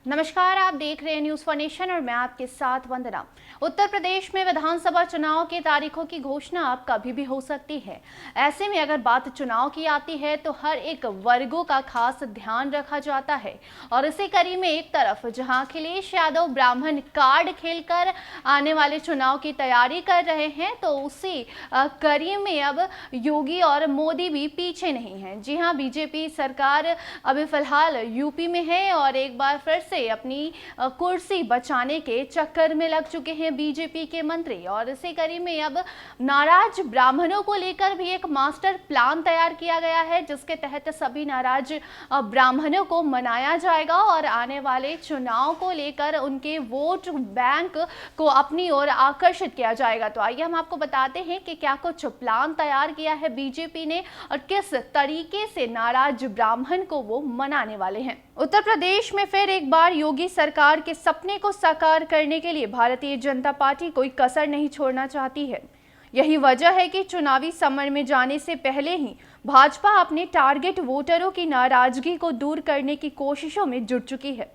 नमस्कार, आप देख रहे हैं न्यूज फॉर नेशन और मैं आपके साथ वंदना। उत्तर प्रदेश में विधानसभा चुनाव की तारीखों की घोषणा अब कभी भी हो सकती है। ऐसे में अगर बात चुनाव की आती है तो हर एक वर्गों का खास ध्यान रखा जाता है और इसी कड़ी में एक तरफ जहां अखिलेश यादव ब्राह्मण कार्ड खेलकर आने वाले चुनाव की तैयारी कर रहे हैं, तो उसी कड़ी में अब योगी और मोदी भी पीछे नहीं है। जी हाँ, बीजेपी सरकार अभी फिलहाल यूपी में है और एक बार फिर से अपनी कुर्सी बचाने के चक्कर में लग चुके हैं बीजेपी के मंत्री। और इसी कड़ी में अब नाराज ब्राह्मणों को लेकर भी एक मास्टर प्लान तैयार किया गया है, जिसके तहत सभी नाराज ब्राह्मणों को मनाया जाएगा और आने वाले चुनाव को लेकर उनके वोट बैंक को अपनी ओर आकर्षित किया जाएगा। तो आइए हम आपको बताते हैं कि क्या कुछ प्लान तैयार किया है बीजेपी ने और किस तरीके से नाराज ब्राह्मण को वो मनाने वाले हैं। उत्तर प्रदेश में फिर एक बार योगी सरकार के सपने को साकार करने के लिए भारतीय जनता पार्टी कोई कसर नहीं छोड़ना चाहती है। यही वजह है कि चुनावी समर में जाने से पहले ही भाजपा अपने टारगेट वोटरों की नाराजगी को दूर करने की कोशिशों में जुट चुकी है।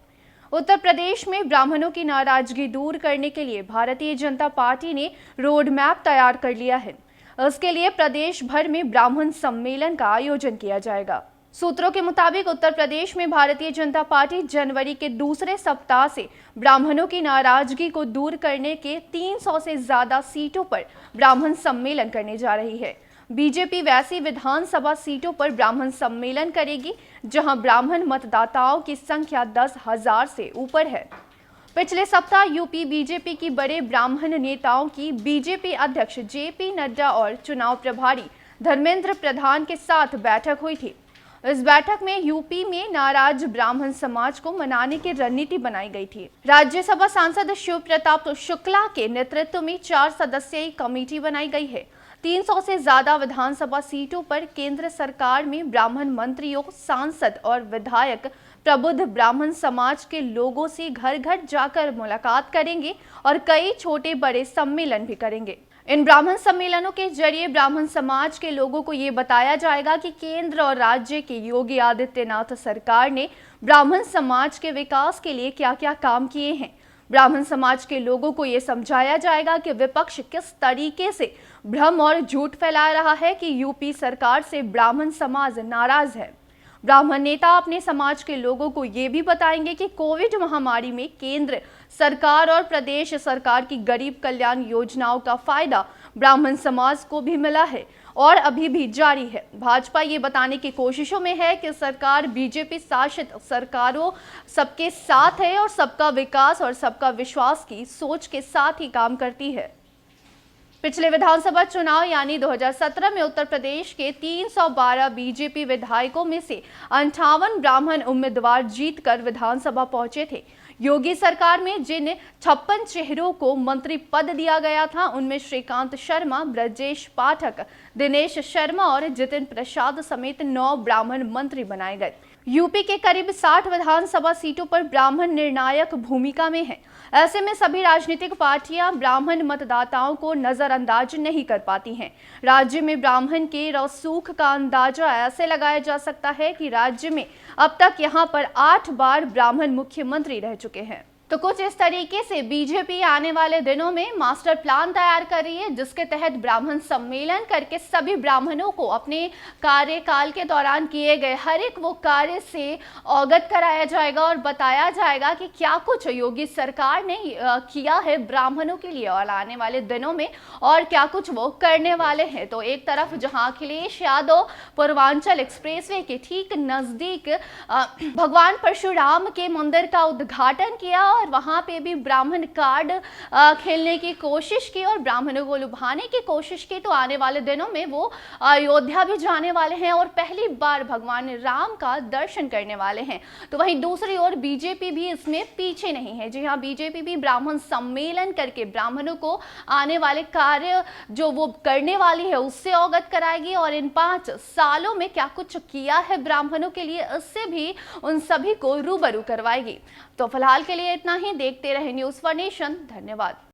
उत्तर प्रदेश में ब्राह्मणों की नाराजगी दूर करने के लिए भारतीय जनता पार्टी ने रोड मैप तैयार कर लिया है। इसके लिए प्रदेश भर में ब्राह्मण सम्मेलन का आयोजन किया जाएगा। सूत्रों के मुताबिक उत्तर प्रदेश में भारतीय जनता पार्टी जनवरी के दूसरे सप्ताह से ब्राह्मणों की नाराजगी को दूर करने के 300 से ज्यादा सीटों पर ब्राह्मण सम्मेलन करने जा रही है। बीजेपी वैसी विधानसभा सीटों पर ब्राह्मण सम्मेलन करेगी जहां ब्राह्मण मतदाताओं की संख्या 10,000 से ऊपर है। पिछले सप्ताह यूपी बीजेपी की बड़े ब्राह्मण नेताओं की बीजेपी अध्यक्ष जेपी नड्डा और चुनाव प्रभारी धर्मेंद्र प्रधान के साथ बैठक हुई थी। इस बैठक में यूपी में नाराज ब्राह्मण समाज को मनाने की रणनीति बनाई गई थी। राज्यसभा सांसद शिव प्रताप शुक्ला के नेतृत्व में 4 सदस्यीय कमेटी बनाई गई है। 300 से ज्यादा विधानसभा सीटों पर केंद्र सरकार में ब्राह्मण मंत्रियों, सांसद और विधायक प्रबुद्ध ब्राह्मण समाज के लोगों से घर घर जाकर मुलाकात करेंगे और कई छोटे बड़े सम्मेलन भी करेंगे। इन ब्राह्मण सम्मेलनों के जरिए ब्राह्मण समाज के लोगों को ये बताया जाएगा कि केंद्र और राज्य की योगी आदित्यनाथ सरकार ने ब्राह्मण समाज के विकास के लिए क्या क्या काम किए हैं। ब्राह्मण समाज के लोगों को ये समझाया जाएगा कि विपक्ष किस तरीके से भ्रम और झूठ फैला रहा है कि यूपी सरकार से ब्राह्मण समाज नाराज है। ब्राह्मण नेता अपने समाज के लोगों को ये भी बताएंगे कि कोविड महामारी में केंद्र सरकार और प्रदेश सरकार की गरीब कल्याण योजनाओं का फायदा ब्राह्मण समाज को भी मिला है और अभी भी जारी है। भाजपा ये बताने की कोशिशों में है कि सरकार बीजेपी शासित सरकारों सबके साथ है और सबका विकास और सबका विश्वास की सोच के साथ ही काम करती है। पिछले विधानसभा चुनाव यानी 2017 में उत्तर प्रदेश के 312 बीजेपी विधायकों में से 58 ब्राह्मण उम्मीदवार जीतकर विधानसभा पहुंचे थे। योगी सरकार में जिन 56 चेहरों को मंत्री पद दिया गया था, उनमें श्रीकांत शर्मा, ब्रजेश पाठक, दिनेश शर्मा और जितिन प्रसाद समेत 9 ब्राह्मण मंत्री बनाए गए। यूपी के करीब 60 विधानसभा सीटों पर ब्राह्मण निर्णायक भूमिका में हैं। ऐसे में सभी राजनीतिक पार्टियां ब्राह्मण मतदाताओं को नजरअंदाज नहीं कर पाती हैं। राज्य में ब्राह्मण के रसूख का अंदाजा ऐसे लगाया जा सकता है कि राज्य में अब तक यहां पर 8 बार ब्राह्मण मुख्यमंत्री रह चुके हैं। तो कुछ इस तरीके से बीजेपी आने वाले दिनों में मास्टर प्लान तैयार कर रही है, जिसके तहत ब्राह्मण सम्मेलन करके सभी ब्राह्मणों को अपने कार्यकाल के दौरान किए गए हर एक वो कार्य से अवगत कराया जाएगा और बताया जाएगा कि क्या कुछ योगी सरकार ने किया है ब्राह्मणों के लिए और आने वाले दिनों में और क्या कुछ वो करने वाले हैं। तो एक तरफ जहां अखिलेश यादव पूर्वांचल एक्सप्रेसवे के ठीक नजदीक भगवान परशुराम के मंदिर का उद्घाटन किया और वहां पे भी ब्राह्मण कार्ड खेलने की कोशिश की और ब्राह्मणों को लुभाने की कोशिश की, तो आने वाले दिनों में वो अयोध्या भी जाने वाले हैं और पहली बार भगवान राम का दर्शन करने वाले हैं। तो वहीं दूसरी ओर बीजेपी भी इसमें पीछे नहीं है। जी हाँ, बीजेपी भी ब्राह्मण सम्मेलन करके ब्राह्मणों को आने वाले कार्य जो वो करने वाली है उससे अवगत कराएगी और इन 5 सालों में क्या कुछ किया है ब्राह्मणों के लिए, इससे भी उन सभी को रूबरू करवाएगी। तो फिलहाल के लिए इतना ही। देखते रहे न्यूज फॉर नेशन। धन्यवाद।